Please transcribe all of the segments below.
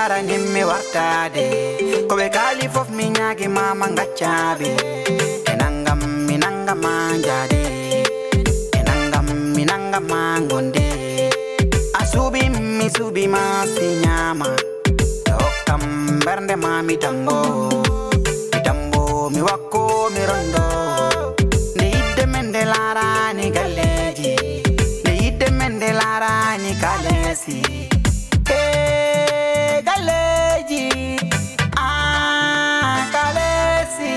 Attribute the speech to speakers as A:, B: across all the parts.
A: lara nimmi wartade ko be kali fof mi nyaagi mama ngaccabi enangam minanga manjade enangam minanga mangonde asubi mi subi ma sinyama okam bernde mami tambo mi wakko mi rondo ne yidde mende lara ni galleji ne yidde mende lara ni kalesi galeji kalesi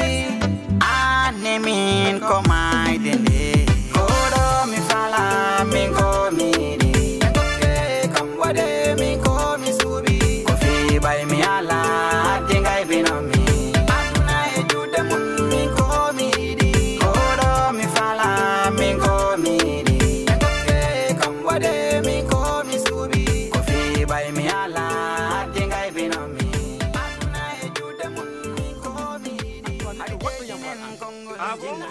A: nemin ko mai dende kodo mi fala min ko mi di kam wade min ko mi subi ko fi bay mi ala dingai binomi aduna e jude mun min ko mi di kodo mi fala min ko mi di kam wade min ko mi subi ko fi bay mi ala dingai binomi aduna e jude mun min ko mi di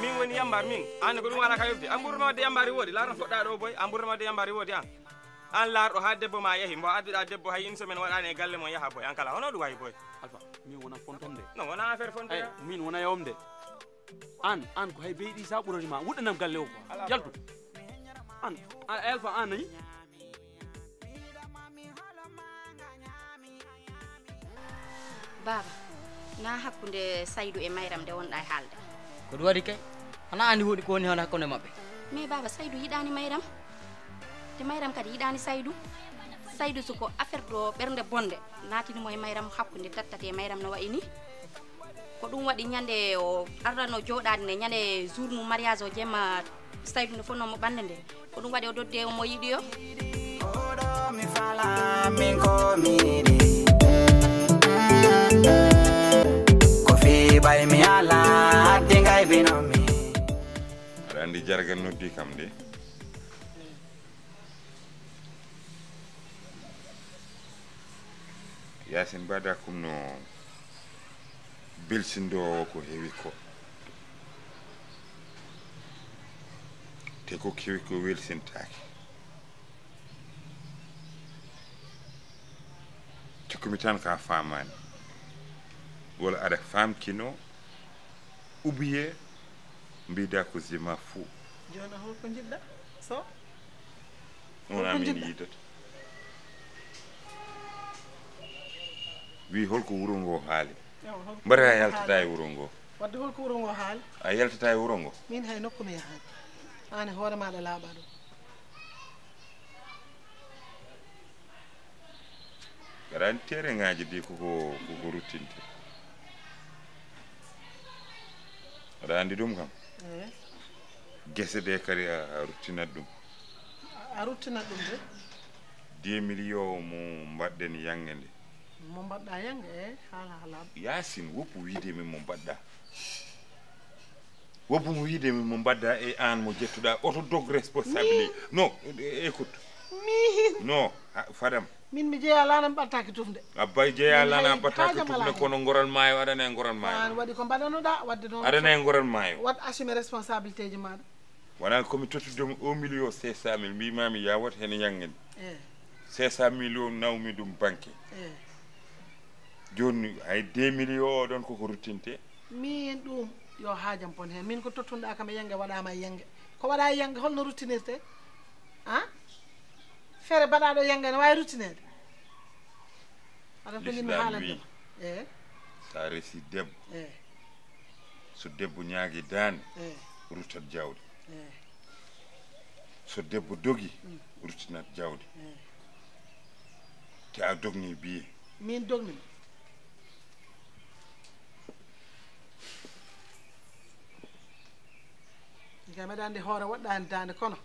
B: min woni yambar min an ko dum wala ka yobde amburno de yambari wodi la ran fodda do boy amburno de yambari wodi an lardo ha debbo ma yahi mbo adduda debbo hay une semaine wadani e galle mo yaha boy an kala hono du way boy
C: alfa min wona fontonde
B: non wona affaire fonte
C: min wona yomde an ko hay beedi sa burani ma wudanam galle o ko jaltu an alfa an nani
D: baba na hakkunde Saydou e Mayram de wonda e halde
E: ko do wadi kay ana andi woni ko woni hono hakkunde mabbe
D: mais baba Saydou yidani Mayram te Mayram kadi yidani Saydou suko affaire do bernde bonde natini moy Mayram hakkunde tattati e Mayram no wayini ko dum wadi nyande o ardano jodade ne nyande jour mu mariage o jema Saydou no fonno mo bande nde ko dum wadi o dodde mo yidi yo
A: kodo mi fala min ko mi di ko fi bay mi ala dingai binomi
F: andi jargal noddi kam de Yasin bada kumno belsindo ko hewi ko te ko kewi ko welsintaki cikumi tan ka famani wala ada fam kino oublier mbida ko zima fu
G: jona hol ko jidda so
F: on amin yidata wi holko wuro ngo haali mbara yaltata e wuro ngo
G: wadde holko wuro ngo haali
F: a yaltata e wuro ngo
G: min hay nokku mi yahaani an hoore maɗa laaɓa ɗum
F: garani tereŋaji ɗi koko ruttinte aɗa andi ɗum kam gese ɗe kadi a ruttinat ɗum
G: a ruttinat ɗum de
F: 10 millions mo mbaɗɗen yange nde
G: mo mbaɗɗa yange haala
F: Yasin woppu wiidemi mo mbaɗɗa woppu mo wiidemi mo mbaɗɗa e an mo jettuɗa oto dog responsabilité non écoute non fadam
G: min mi jeeya lana mbattaki tufde
F: abbay jeeya lana mbattaki tufde kono ngoral maayo aɗana e ngoral maayo
G: an waɗi ko mbaɗanoɗa wadde noon
F: aɗana e ngoral maayo
G: wat assumer responsabilité ji maɗa
F: wona komi tottudemi 1 million 500 mille mbimami ya wat hen yangeni 500 millions nawmi ɗum banque joni hay 2 millions ɗon koko ruttinte
G: min ɗum yo haajam pon hen min ko tottunɗa kam e yangue waɗama e yangue ko waɗa e yangue holno ruttinirte feere baɗaɗo yangue ne wawi ruttinede aɗa ko jinmi haalande
F: sa resi debbo so debbo ñaagui dande ruttat jawdi so debbo dogi ruttinat jawdi te a dogni biye
G: min dognimi ga meɗa andi hoore woɗɗani dande kono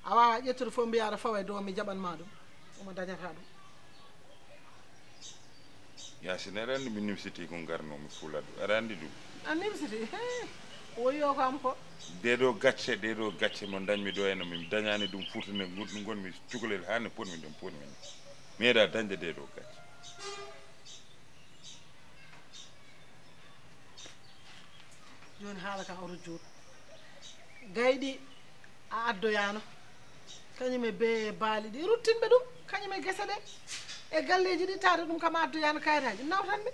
G: a wawa ƴettude fof mbiya aɗa fawa e dow mi jaɓanma ɗum omo dañata ɗum
F: Yasin aɗa andi mi nimsiti ko garnomi fuulaɗo aɗa andi ɗum
G: a nimsiti woyyo kam ko
F: ɗeɗo gacce mo dañmi ɗo eno mi dañani ɗum fuutane ɗum gonmi cukalel hande ponmi ɗum ponmi meeɗa dañde ɗeɗo gacce
G: joni haala ka oto juuɗ gayɗi a addoyano kañum e be baali ɗi ruttinɓe ɗum kañum e gese ɗe e galleji ɗi taade ɗum kam addu yana kayitaji nawtanmi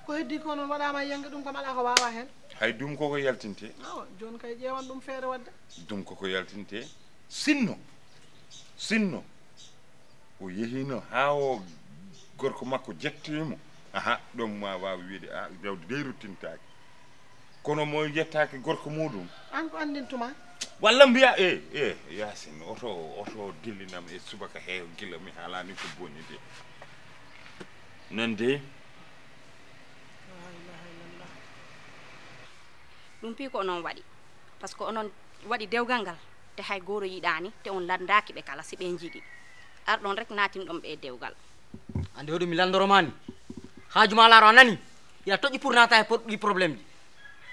G: ko heddi ko noon waɗama yenge ɗum kam ala ko wawa hen
F: hay ɗum koko yaltinte
G: joni kay ƴeewan ɗum feere wadde
F: ɗum koko yaltinte sinno o yehino ha o gorko makko jettimo aha ɗum ma wawa wiide a jawdi dey ruttintaki kono mo yettaki gorko muɗum
G: an ko andintuma
F: walla mbiya Yasin oto dillinam e subaka he gila mi haalani ko bonni de nande
D: ɗum pi ko onon waɗi par ce que onon waɗi dewgal ngal te hay goto yiɗani te on landaki ɓe kala si ɓe jiiɗi arɗon rek natin ɗon ɓe dewgal
E: ande hoɗum mi landoromani haajuma laaro a nani ya toƴƴi pour nata e ɗi probléme ji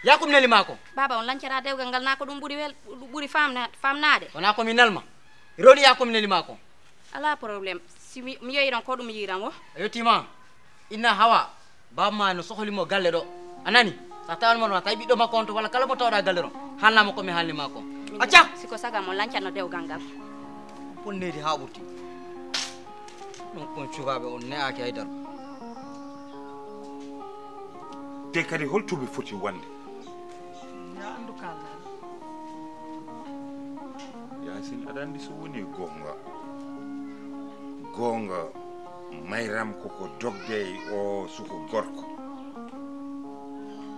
E: yakum neli ma ko
D: baba on lancara dewgal ngal na ko ɗum ɓuuri famnade
E: wona komi nelma roni yakum neli ma ko
D: ala probléme si mi yeyiran ko ɗum yiran o
E: a yettima inna hawa bamma no sohlimo galle ɗo a nani sa tawanmo no tawi ɓiɗɗo makko on to walla kala mo tawɗa galle ɗo haalnama komi haalnima ko acca
D: siko sagam on lancanno dewgal ngal
E: bonnedi ha ɓurti ɗum kon cukaɓe on ne'aki haydara
F: te kadi holtoɓe foti wande
G: ya andu kalnaɗo
F: Yasin aɗa andi so woni gonga Mayram koko dogde o suko gorko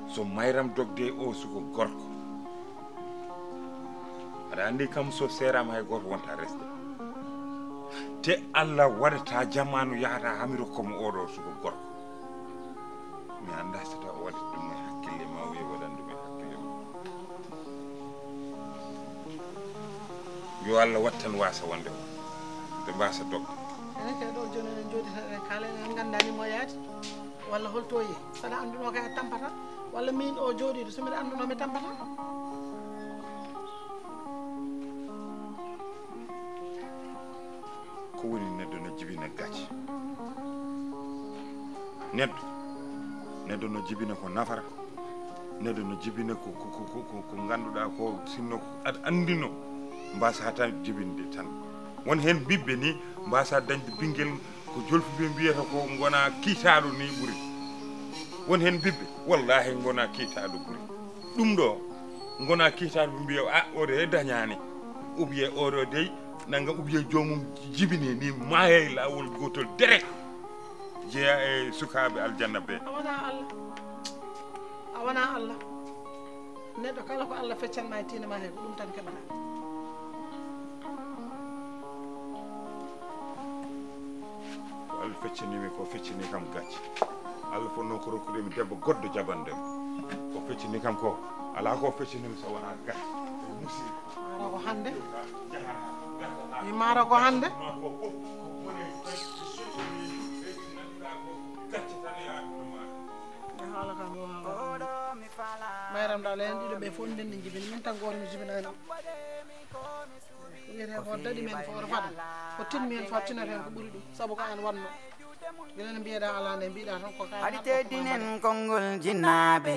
F: so Mayram dogde o suko gorko aɗa andi kam so serama hay goto wonta resde te Allah waɗata jamanu yahata hamiro komo oɗo suko gorko mi anda so taw waɗi ɗum e hakkille ma wiye waɗan ɗum e hakkille ma yo Allah wattan wasa wonde o ɓe mbasa dogde
G: enen kay ɗo joni enen jooɗi tan enen kaala en gandani mo yaade walla holto yi saɗa anduno kay a tampata walla min o jooɗiɗo somiɗa anduno mi tampata
F: ko woni neɗɗo no jibina gacce neɗɗo no jibina ko nafara neɗɗo no jibina ko ganduɗa ko sinno aɗa andino mbasa tan jibinde tan won hen bibbe ni mbasa dañde bingel ko jolfuɓe mbiyata ko gona kiitaɗo ni ɓuuri won hen bibbe wallahi gona kiitaɗo ɓuuri ɗum ɗo gona kiitaɗo ɓe mbiya a oɗo e dañani ubiye oɗo dey nanga ubiye jomum jibine ni maaye lawol gotol direct jeeya e sukaɓe aljanna ɓe
G: a wona Allah neɗɗo kala ko Allah feccanma e tinama he ko ɗum tan keɓata
F: Allah feccinimi ko feccini kam gacce Allah fonno ko rokkudemi debbo goddo jabandem ko feccini kam ko ala ko feccinimi so wona gacce musi
G: mara ko hande mi mara ko hande haala kam Mayram dal en ɗiɗo ɓe fof nden ɗe jibini min tan goto mi jibinani ko wiyete ko daɗi men fo oto faɗa ko tinmi hen fattinata hen ko ɓuuri ɗum saabu ko an wanno gueɗene mbiyeɗa ala nde mbiɗa tan ko
A: haɗi teddinen konngol jinnaɓe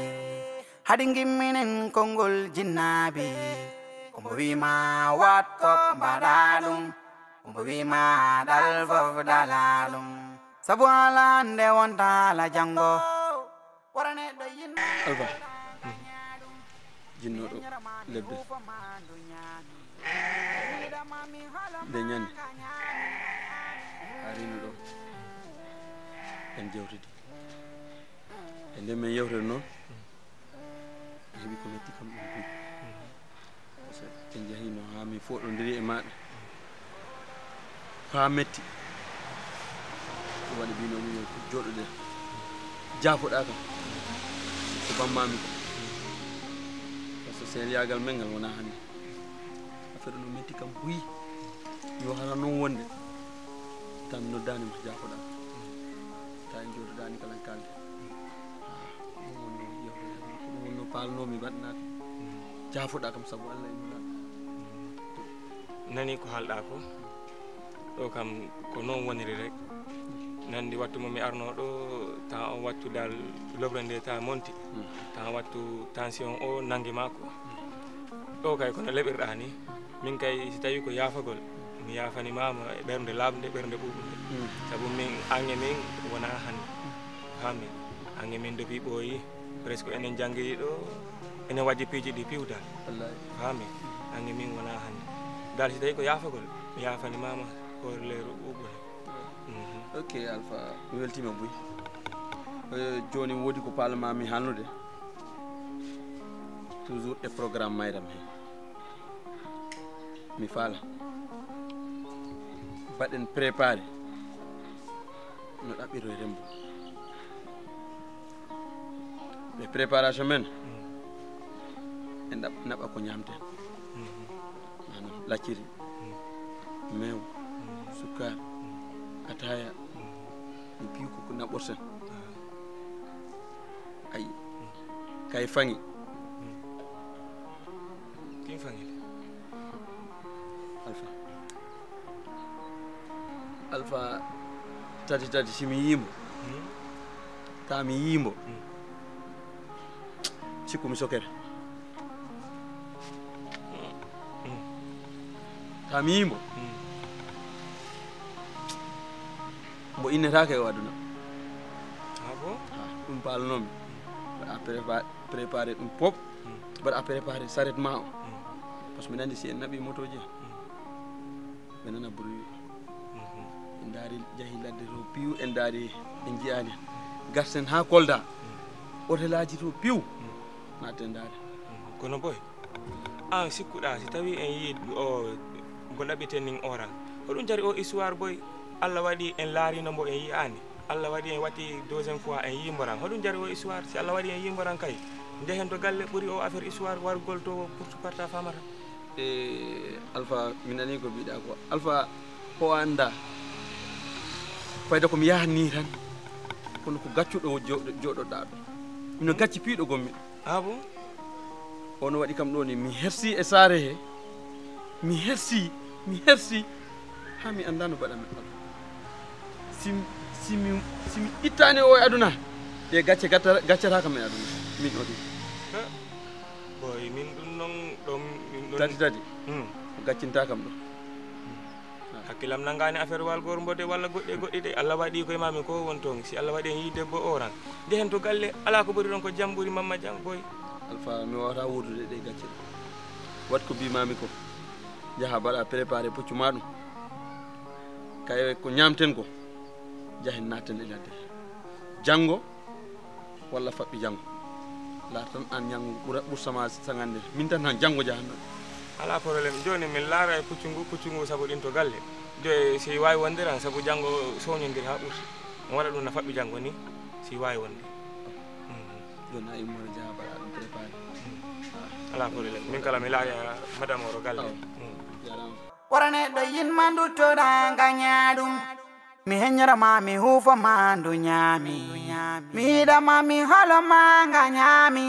A: haɗi gimminen konngol jinnaɓe kombo wima wat kop mbaɗa ɗum kombo wima ɗal fof dala ɗum saabu ala nde wonta ala janggo waraneɗo yinna
C: alba jinnoɗo lebde nde ñande arino ɗo en jewtidi e nden min yewtere noon heeɓi ko metti kam ɗum bii par ce que en jahino ha min foɗodiri e maɗa ha metti ko waɗi mbinomi ko joɗoɗen jaafoɗa kam ko bammami ko par ce que sen yagal men ngal wona hannde affaire no metti kam buyi yo hara noon wonde tan noddani to jaafoɗa ta en joɗoɗani kala kalde ɗum wonno yewtere ɗum wonno palnomi waɗnade jaafoɗa kam saabu Allah e nulaɗo
B: nani ko haalɗa ko ɗo kam ko noon woniri rek nandi wattu momi arno ɗo ta on wattu dal lobre nde ta monti ta wattu tension o nangi makko ɗo kay kono leɓirɗa ni min kay si tawi ko yaafagol mi yafani mama e ɓernde labde ɓernde ɓuɓude sabu min ange min wona hande fammi ange min depuis ɓooyi presque enen jangguiri ɗo enen wadde piiji ɗi piwdal fammi ange min wona hande dal si tawi ko yafagol mi yafani mama hoore leyru ɓuɓɓude
C: ok Alpha mi weltima Boy joni woodi ko paalamami hannude toujours e programme mayram he mi faala baɗen préparé no ɗaɓɓiro e rembo ɓe préparation men en naɓa ko ñamten manam lacciri mew sukkar ataya mi piiw koko naɓɓorten ayi kay fangi
B: kin fangi
C: Alpha tati simi yimbo ta mi yimbo sikku mi sokere ta mi yimbo mbo innetake o aduna
B: bon
C: ɗum paalanomi mbaɗa préparé ɗum pop mbaɗa préparé saret ma o par ce que mi nandi si en naɓi moto ji ɓe nana bruit en daari jahi ladde to piw en daari en jiyani garten ha Kolda hôtel aji to piw natten daari
B: kono boy an sikkuɗa si tawi en yi o ko ɗaɓɓiten nin oran hoɗum jari o histoire boy Allah waɗi en laarino mbo en yiyani Allah waɗi en watti deuxième fois en yimboran hoɗum jari o histoire si Allah waɗi en yimboran kay jehen to galle ɓuuri o affaire histoire wargol to pour parta famata
C: Alpha mi nani ko mbiɗa ko Alpha o anda fayda komi yahani tan kono ko gaccuɗo joɗoɗa ɗo mino gacci piiɗo gommi
B: bon
C: ono waɗi kam ɗo ni mi hersi e saare he mi hersi ha mi anda no mbaɗami simi ittani o e aduna e gacce gaccata kam e aduna min oɗi
B: boy min ɗum noon ɗom
C: tati gaccinta kam ɗo
B: hakkilam nangani affaire walgor mbode walla goɗɗe ɗe Allah waɗi koye mami ko won toon si Allah waɗi en yi debbo oran jehen to galle ala ko ɓuri ɗon ko jam ɓuri mamma jam boy
C: Alpha mi wawata wurdude ɗe gacce ɗe wat ko mbimami ko jaaha mbaɗa préparé puccu ma ɗum kay ko ñamten ko jahen natten e ladde janggo walla faɓɓi janggo la tan an ñango ɓursama sagande min tan han janggo jahanno
B: ala probléme joni min laara e puccu ngu sabu ɗin to galle joyi si wawi wondiran sabu janggo sowñodir ha ɓurti mi waɗa ɗum no faɓɓi janggo ni si wawi wonde
C: joni a immore jaaha mbaɗa ɗum préparé
B: ala probléme min kala mi laaya madame oro galle
A: warane ɗo yinma duttoɗa gañaɗum mi heñorama mi huufoma ndu ñaami mi yiɗama mi holoma nga ñaami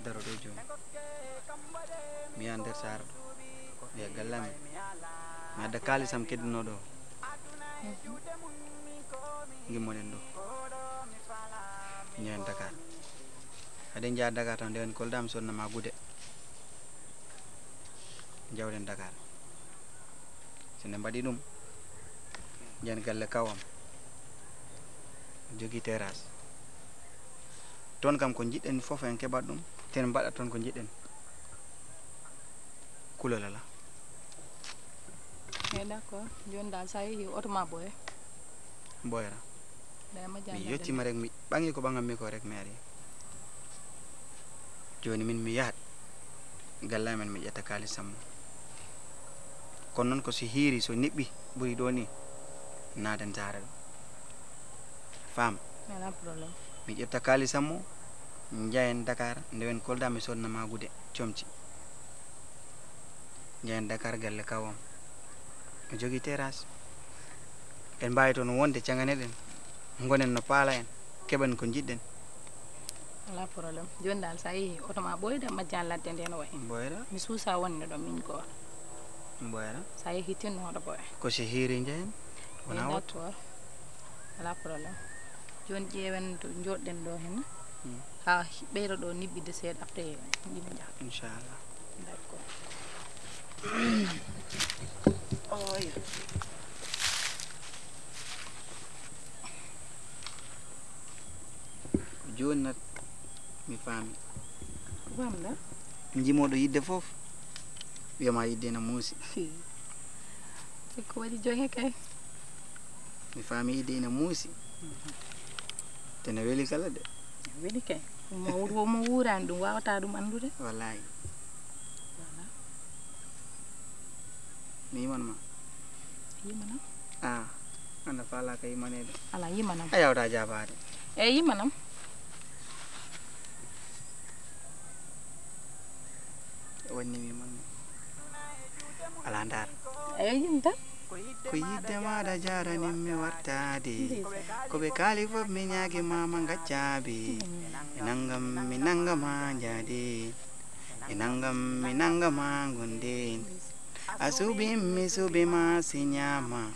H: daro ɗo joni mi yaha nder saara ɗo wiya gallami mi adda kalisam keddinoɗo gimmoɗen ɗo ñowen Dakar haɗen jaa Dakar tan ndewen Kolda mi sonnama gude jawɗen Dakar so nde mbaɗi ɗum jen galle kawam jogui terrasse toon kam ko jiɗɗen fof en keɓat ɗum ten mbaɗa toon ko jiɗɗen kulol ala
I: d'accord joni dal sa yeehi oto ma ɓooya
H: boyra mi yettima rek mi ɓangi ko ɓagammi ko rek mi ari joni min mi yahat galla men mi ƴetta kalisam mum kono noon ko si hiiri so niɓɓi ɓuri ɗo ni naden saare ɗo fam
I: ala probléme
H: mi ƴetta kalisam mum jahen Dakar ndewen Kolda mi sonnama gude comci jahen Dakar galle kawam mi jogui terrasse en mbawi toon wonde caganeɗen gonen no paala en keɓen ko jiɗɗen
I: ala probléme joni dal sa yeehi oto ma ɓoyda majjan ladde nde no wayi
H: boyra
I: mi suusa wonde ɗo min ko
H: Boyra.
I: sa yehi tinnoɗo boy
H: Ko si hiri njen. Wona wat.
I: d'accord ala problème joni ƴeewen to joɗɗen ɗo hen ha ɓeydo ɗo niɓɓide seeɗa après yimɓe jaha
H: Inchallah.
I: d'accord
H: Joni nat mi faami.
I: famɗa
H: Jimoɗo yidde fof. Wiyama yidde na muusi.
I: ko waɗi jonge kay
H: Mi faami yidde ina muusi. Tene weli kala de.
I: weli kay mo wurani ɗum wawata ɗum andude
H: Wallahi.
I: voilà
H: Mi yimanma.
I: yimanam
H: Ah. Anda faala ka yimanede.
I: ala yimanam
H: A yawta jabade.
I: eyyi yimanam
H: Wonni mi manmi. Ala ndar.
I: eyyi yimta
H: Ko yidde maɗa jarani mi wartade. Ko ɓe kaali fof mi ñaagi mama gaccaɓe. Mi nangama jade. Mi nangama gonden. A suuɓi mi suuɓima si ñama.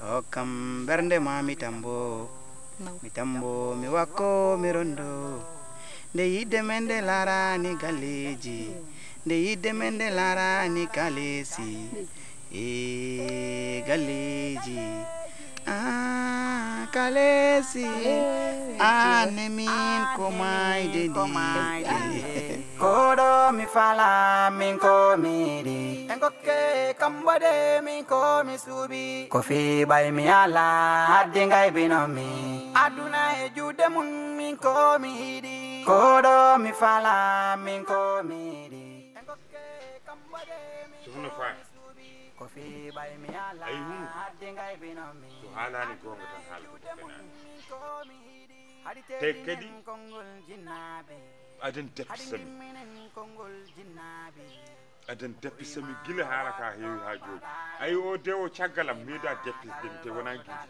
H: O kam bernde ma mi tambo. Mi wakko mi rondo. Nde yidde men nde larani galleji. Nde yidde men nde larani kalesi. Galleji. Kalesi. Min ko mayde
A: Kodo mi fala min ko miri engoke kambode min ko mi subi kofi bay mi ala hadde ngay binomi aduna e jude mun min ko mi hidi kodo mi fala min ko miri engoke kambode min
F: sohna fa
A: kofi bay mi ala
F: ay hum
A: hadde ngay binomi
F: to halani gonga tan haalata ko fenani te kadi aden deppi sami gila haala ka heewi ha joni ayi o dewo caggalam miida deppisdemi te wona guiji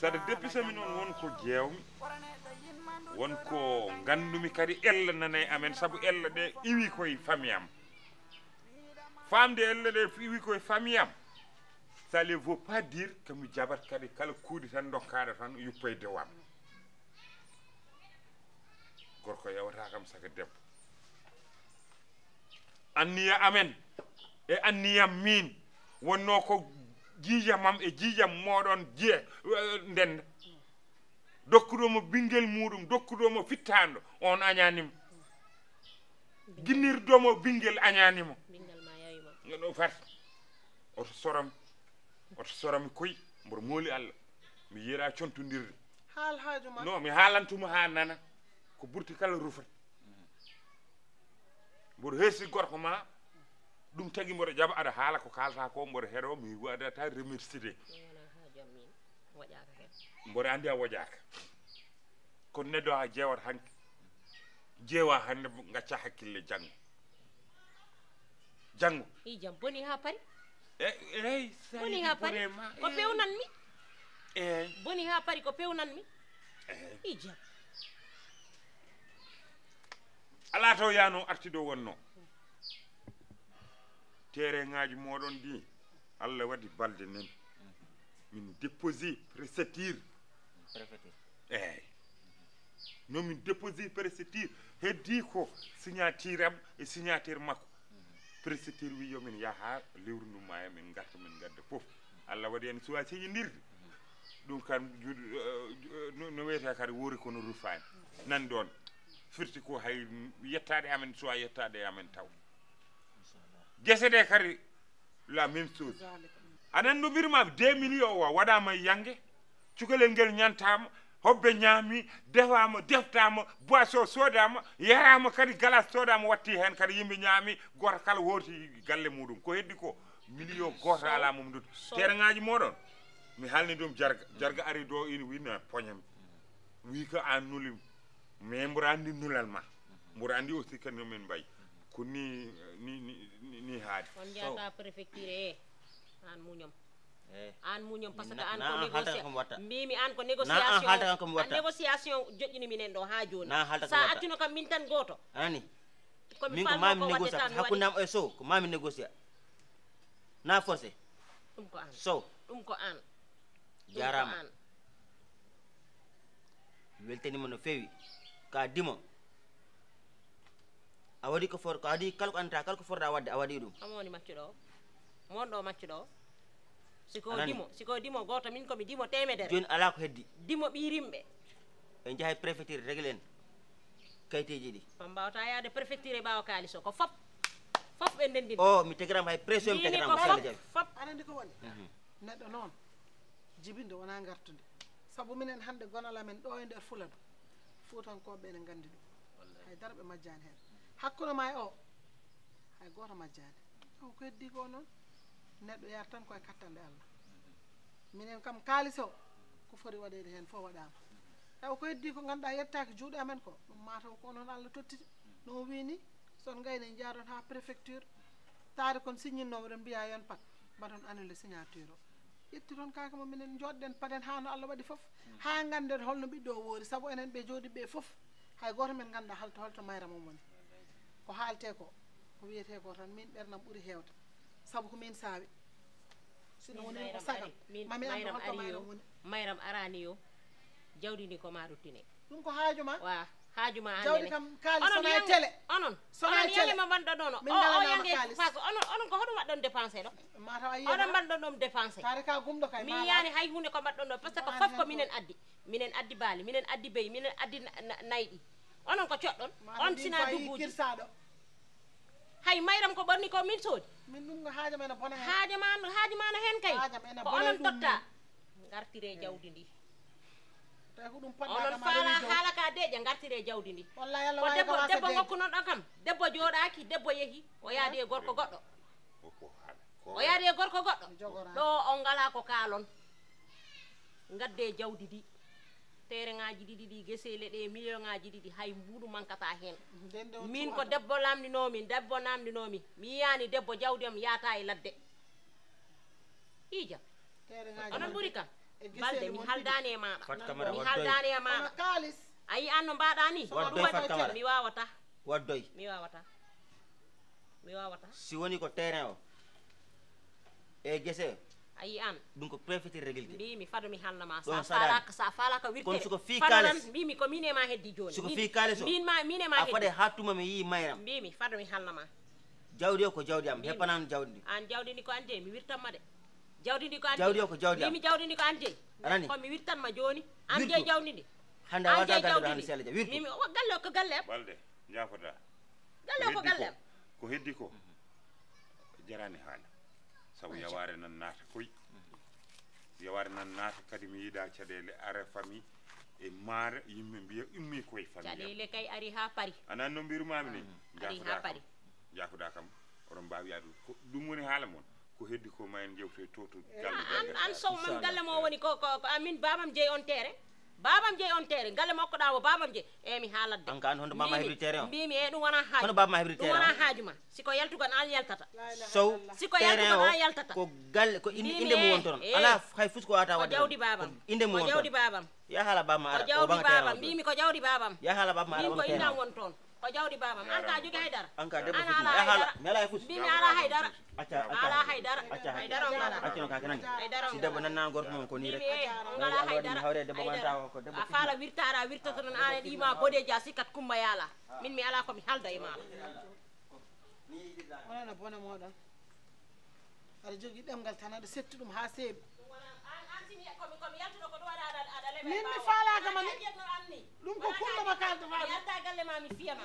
F: saɗa deppisami noon wonko jeewmi wonko gandumi kadi ella nana e amen saabu ella ɗe iwi koye famille am famde ella ɗe iwi koye famille am ça ne veut pas dire que mi jabat kadi kala kuuɗi tan dokkaɗo tan yuppa e dewam gorko yawata kam saka debbo anniya amen e anniyam min wonno ko jiijamam e jiijam moɗon jiye ndenda dokkuɗomo ɓinguel muɗum dokkuɗomo fittando on añanimo guinnirdomo ɓinguel añanimo ɗo fat oto sorami koy mboɗo mooli Allah mi yiira contodirde
G: haal haaju ma
F: non mi haalantuma ha nana ko ɓurti kala rufat mboɗo hersi gorko ma ɗum tagui mboɗo jaɓa aɗa haala ko kalata ko mboɗo heeɗo mi waɗata remercier mboɗo andi a woƴaka kono neɗɗo ha jeewat hanke jeewa hande gacca hakkille janggo
J: i jam boni ha pari
F: eyyi
J: boni ha pari ko pewnanmi
F: eyyi
J: boni ha pari ko pewnanmi i jam
F: ala taw yano artiɗo wonno terrain-ŋaji moɗon ɗi Allah waɗi balde nen min déposé préfecture eyyi nomin déposé préfecture heddi ko signature am e signature makko préfecture wi yomin yaha lewru ndu maya min garta min gadda foof Allah waɗi en suwa siñodirde ɗum kan no wiyete kadi woori kono rufani nan ɗon firti ko hay yettade amen suwa yettade e amen taw guese ɗe kadi la même chose anan no mbirmami 2 millions o waɗama yangue cukalel ngel ñantama hobbe ñaami defama deftama boisson sodama yarama kadi galas sodama watti hen kadi yimɓe ñaami goto kala wooti galle muɗum ko heddi ko million goto ala mum duto terrain-ŋaji moɗon mi halni ɗum jarga ari do ina wina poñam wi ko an nulim mais mboɗo andi nulal ma mboɗo andi aussi kadi nomin mbayi ko ni haadi
J: on jata préfecture an muñom an muñom par ce que an ko négociation mbimi an ko négociation joƴƴini minen ɗo ha joni sa attino kam min tan goto
E: ani
J: ko mi
E: min ko
J: falmo
E: mami
J: ko wadde
E: négocier
J: tan mi waɗi
E: hakkundam e sow ko mami négocier na forcé
J: ɗum ko an
E: sow
J: ɗum ko an
E: jarama weltanima no fewi ka dimo a waɗi ko for ko adi kala ko anta kala ko forɗa wadde a waɗi ɗum
J: amoni maccuɗo o mon ɗo maccuɗo o siko
E: Anani?
J: siko dimo goto min komi dimo temedere
E: joni ala ko heddi
J: dimo ɓirimɓe
E: en jahay préfecture régle en kayiteji ɗi
J: on mbawata yaade préfecture e ɓawa kalis o ko fop ɓe ndendin
E: o mi tegram hay pression mi
J: Mbimi
E: tegram
J: ko
E: ko Allah
J: fop
E: jaɓi
J: fop
G: anandi ko woni neɗɗo noon jibinde wona gartude sabu minen hannde gonal amen ɗo e nder fula ɗo fuutankoɓe ene nganndi ɗum haydara ɓe majjani heen hakkude ma e o hay goto majjani o ko heddi ko noon neɗɗo yar tan koye kattande Allah minen kam kaalis o ko foti waɗede heen fof waɗama taw ko heddi ko ganduɗa yettaki juuɗe amen ko ɗum mataw ko noon Allah tottiti no wini son gayni jaadon ha préfecture taari kon signinoɓe ɗon mbiya yon pat mbaɗon annulé signature o ƴetti toon kaka mo minen joɗɗen paden ha no Allah waɗi fof ha ganden holno ɓiɗɗo o woori saabu enen ɓe jooɗi ɓe fof hay goto men ganda holto mayra mum woni ko haalte ko wiyete ko tan min ɓernam ɓuuri hewde saabu ko min saawi sino woni ko sagam mami anda holto mayram woni
J: mayram arani yo jawdi ndi ko ma ruttine
G: ɗum ko haajuma
J: wa haajuma
G: jawdi kam kaali sona télé
J: onon
G: sona
J: yange ma banɗo ɗon o yange face onon ko hoɗum waɗɗon dépensé ɗo
G: mataw a
J: oɗon mbanɗon ɗum dépensé
G: taari ka gumɗo kay
J: min yani hay hunde ko mbaɗɗon ɗo par ce que fof ko minen addi baali minen addi beyi minen addi nayɗi onon ko coɗɗon on sina dugguji
G: kirsaɗo
J: hay mayram ko ɓorni ko min soodi
G: min ɗum haaja men bona
J: haaja ma no hen kay ko onon totta gartire jawdi ndi onon faala haala ka deeƴa gartire jawdi ndi ko debbo gokkunon ɗon kam debbo jooɗaki debbo yeehi o yaadi e gorko goɗɗo o yaadi e gorko goɗɗo ɗo on ngala ko kaalon gadde jawdi ndi tereŋaji ɗiɗi ɗi gesele ɗe million ŋaji ɗiɗi hay mbuɗu mankata hen min ko debbo lamdinomin debbo namdinomi mi yiyani debbo jawdi am yaata e ladde ija onon ɓuuri kam balde mi haldani e maɗa mi haldani e maɗa ayi an no mbaɗa ni mi wawata
E: waddoy
J: mi wawata
E: si woni ko terrain o e guese
J: ayi an
E: ɗum ko préfecture réglé
J: mbimi fado mi halnama sa falaka wirte
E: kono soko fi kalis
J: mbimi ko min e ma heddi joni
E: soko fi kalis o
J: min e ma
E: a faɗe ha tuma mi yi mayram
J: mbimi fado mi halnama
E: jawdi o ko jawdi am heppanam jawdi ndi
J: an jawdi ndi ko an jeeyi mi wirtanma de jawdi ndi ko an
E: jawdi o ko jawdi am
J: mbimi jawdi ndi ko an jeeyi
E: anani
J: ko mi wirtanma joni an jeeyi jawdi ndi
E: hande a waɗa galle ɗo hande sella wirtu
J: mimi galle o ko galle am
F: balde jaafoɗa
J: galle o ko galle am
F: ko heddi ko jarani haala sabu yaware nan naata koy yaware nan naata kadi mi yiiɗa caɗele ara famille e maara yimɓe mbiya ummi koye famille
J: caɗele kay ari ha pari
F: anani no mbirumami ni
J: ari ha pari
F: jaafoɗa kam oɗon mbawi yaadu ɗum woni haala moon ko heddi ko ma en jewtoy toto
J: an sow man galle mo woni ko amin babam jeeyi on terrain babam jeeyi on terrain galle makko ɗamo babam jeeyi e mi haalatde
E: an ka an hono baba hebri terrain o
J: mbimi e ɗum wona haaju
E: hono baba hebri terrain
J: ɗum wona haaju ma siko yaltugon an yaltata
E: sow
J: siko yaltugon an yaltata
E: ko galle ko inde mum wonto ɗon ala hay fus ko wata wadde
J: jawdi babam
E: inde mum
J: ko jawdi babam
E: ya haala baba ara
J: ko jawdi babam mbimi ko jawdi babam
E: ya haala baba ara
J: ko indam won toon ko jawdi babam an ka jogi haydara
E: an ka debbo ya haala mi ala fus
J: mbimi ala haydara
E: acca
J: ala haydara haydara on ngala
E: acca no ka kanani
J: haydara
E: si debbo nanna gorko mum ko ni rek
J: on ngala haydara
E: hawre debbo manta ko debbo
J: a faala wirtara wirtata non an e ɗima bodeji a sikkat kumba yaala min mi ala komi halda e maɗa
G: onana bone moɗon aɗa jogui ɗemgal tan aɗa setti ɗum ha seeɓi min mi falaka mani ɗum ko kulloma kaltata
J: yalta galle ma mi fiyama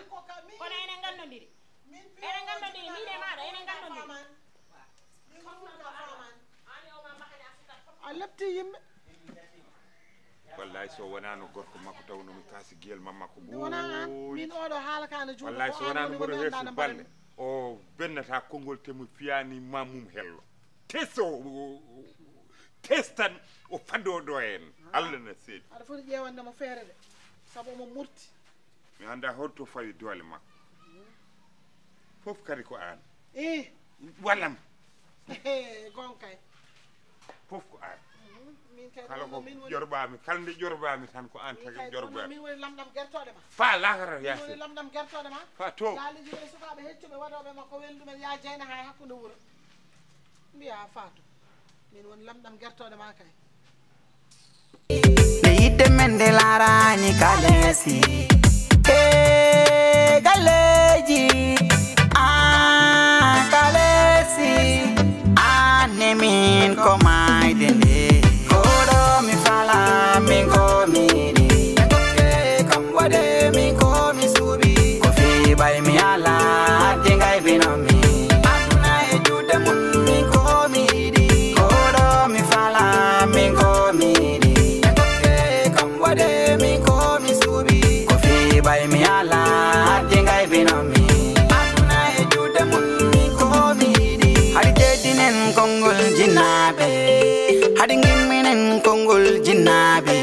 J: kono enen gandodiri min e maɗa enen gandodiri
G: a lepti yimɓe
F: wallahi so wonano gorko makko taw nomi kaasi guiyel mamma ko
G: wona an min oɗo haalakano juuɗo
F: wallahi so wonano mboɗo heesu balɗe o bennata konngol temo fiyani mamum hello testan o fadoɗo en allah ne seedi
G: aɗa foti ƴewandemo feere de saabu omo murti
F: mi anda holto fawi doole makko fof kadi ko an wallam
G: gonkay
F: fof ko an kala ko jorɓami kala nde jorɓami tan ko an tagi jorɓami
G: min woni lamɗam gertoɗe ma
F: fa lakara
G: min woni lamɗam gertoɗe ma
F: fa to
G: laaliji ɓe sukaɓe heccuɓe waɗoɓe makko welɗumen ya jeyna hay hakkude wuuro mbiya fatou min woni lamɗam gertoɗe ma kay
A: nde yidde men nde laarani kalesi e galeji an kalesi anne min ko mayde nde koɗo mi fala min ko miɗi dokke kam waɗe min ko mi suuɓi ko fiɓay mi ala hadde gaybinomi aduna e juuɗe mum min ko miɗi koɗo mi fala min ko miɗi dokke kam waɗe min ko mi suuɓi ko fiɓay mi ala hadde gaybinomi aduna e juuɗe mum min ko miɗi haɗi teddinen konngol jinnaɓe haɗi gimminen konngol jinnaɓe